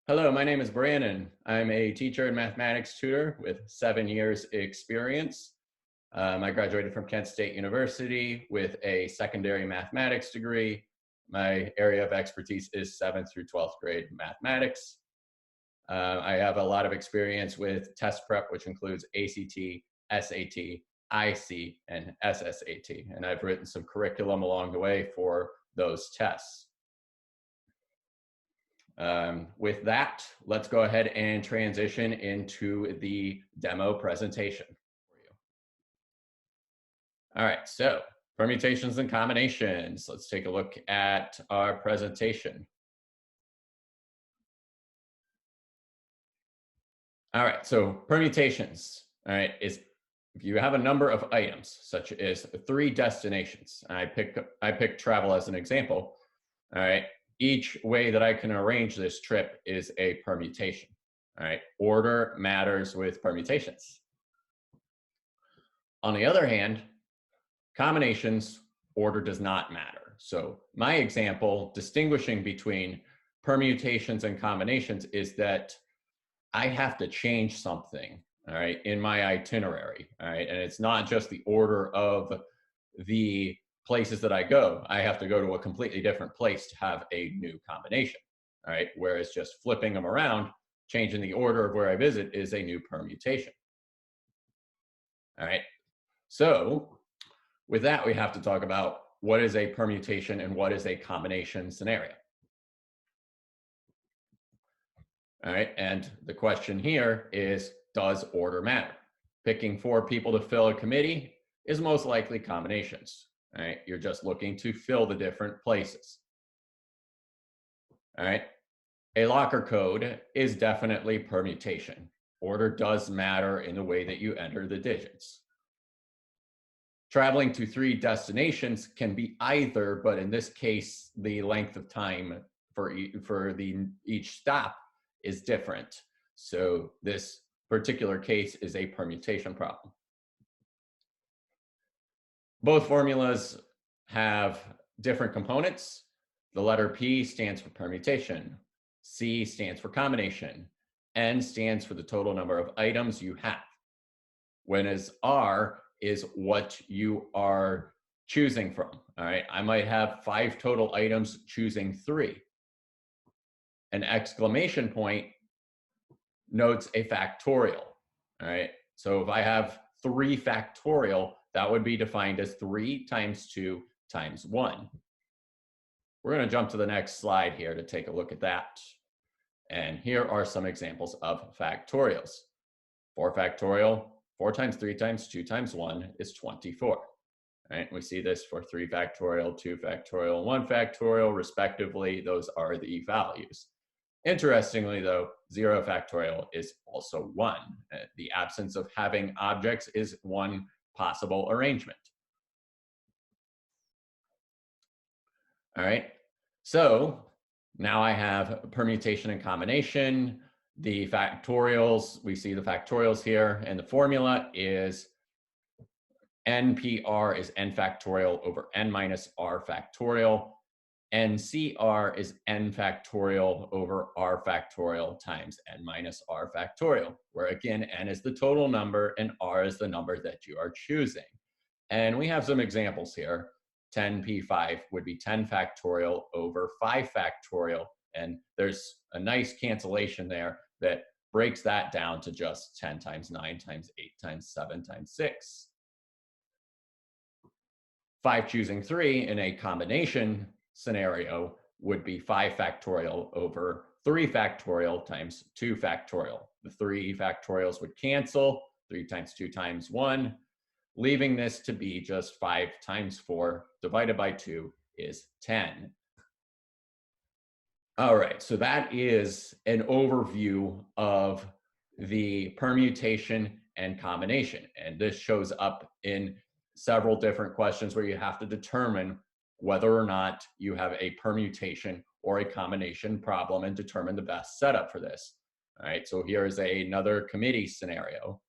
Hello, my name is Brandon. I'm a teacher and mathematics tutor with 7 years experience. I graduated from Kent State University with a secondary mathematics degree. My area of expertise is 7th through 12th grade mathematics. I have a lot of experience with test prep, which includes ACT, SAT, IC, and SSAT, and I've written some curriculum along the way for those tests. With that, let's go ahead and transition into the demo presentation for you. All right, so permutations and combinations. Let's take a look at our presentation. All right, so permutations, all right, is if you have a number of items, such as 3 destinations, I pick travel as an example, all right, each way that I can arrange this trip is a permutation. All right, order matters with permutations. On the other hand, combinations, order does not matter. So my example distinguishing between permutations and combinations is that I have to change something, all right, in my itinerary, all right, and it's not just the order of the places that I go. I have to go to a completely different place to have a new combination, all right, whereas just flipping them around, changing the order of where I visit is a new permutation. All right, so with that, we have to talk about what is a permutation and what is a combination scenario. All right, and the question here is, does order matter? Picking 4 people to fill a committee is most likely combinations. All right, you're just looking to fill the different places. All right, a locker code is definitely permutation. Order does matter in the way that you enter the digits. Traveling to 3 destinations can be either, but in this case, the length of time for each stop is different. So this particular case is a permutation problem. Both formulas have different components. The letter P stands for permutation, C stands for combination, N stands for the total number of items you have. Whereas R is what you are choosing from. All right, I might have 5 total items, choosing 3. An exclamation point notes a factorial. All right, so if I have 3 factorial, that would be defined as 3 times 2 times 1. We're going to jump to the next slide here to take a look at that. And here are some examples of factorials. 4 factorial, 4 times 3 times 2 times 1 is 24. Right? We see this for 3 factorial, 2 factorial, 1 factorial, respectively. Those are the values. Interestingly, though, 0 factorial is also 1. The absence of having objects is one possible arrangement. All right, so now I have permutation and combination. The factorials, we see the factorials here, and the formula is NPR is n factorial over n minus r factorial. NCR is n factorial over r factorial times n minus r factorial, where again, n is the total number and r is the number that you are choosing. And we have some examples here. 10p5 would be 10 factorial over 5 factorial. And there's a nice cancellation there that breaks that down to just 10 times 9 times 8 times 7 times 6. 5 choosing 3 in a combination scenario would be 5 factorial over 3 factorial times 2 factorial. The 3 factorials would cancel, 3 times 2 times 1, leaving this to be just 5 times 4 divided by 2 is 10. All right, so that is an overview of the permutation and combination. And this shows up in several different questions where you have to determine whether or not you have a permutation or a combination problem and determine the best setup for this. All right, so here's another committee scenario.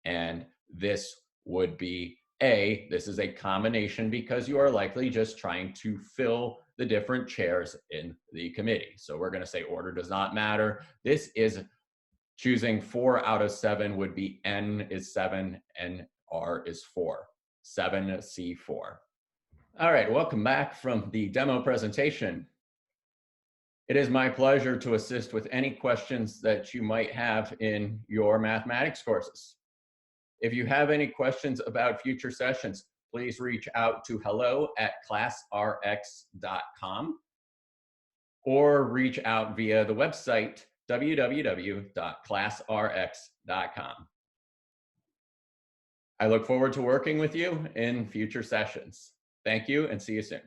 And this would be A, this is a combination because you are likely just trying to fill the different chairs in the committee. So we're going to say order does not matter. This is choosing 4 out of 7 would be N is 7 and R is 4. 7C4. All right, welcome back from the demo presentation. It is my pleasure to assist with any questions that you might have in your mathematics courses. If you have any questions about future sessions, please reach out to hello@classrx.com or reach out via the website www.classrx.com. I look forward to working with you in future sessions. Thank you and see you soon.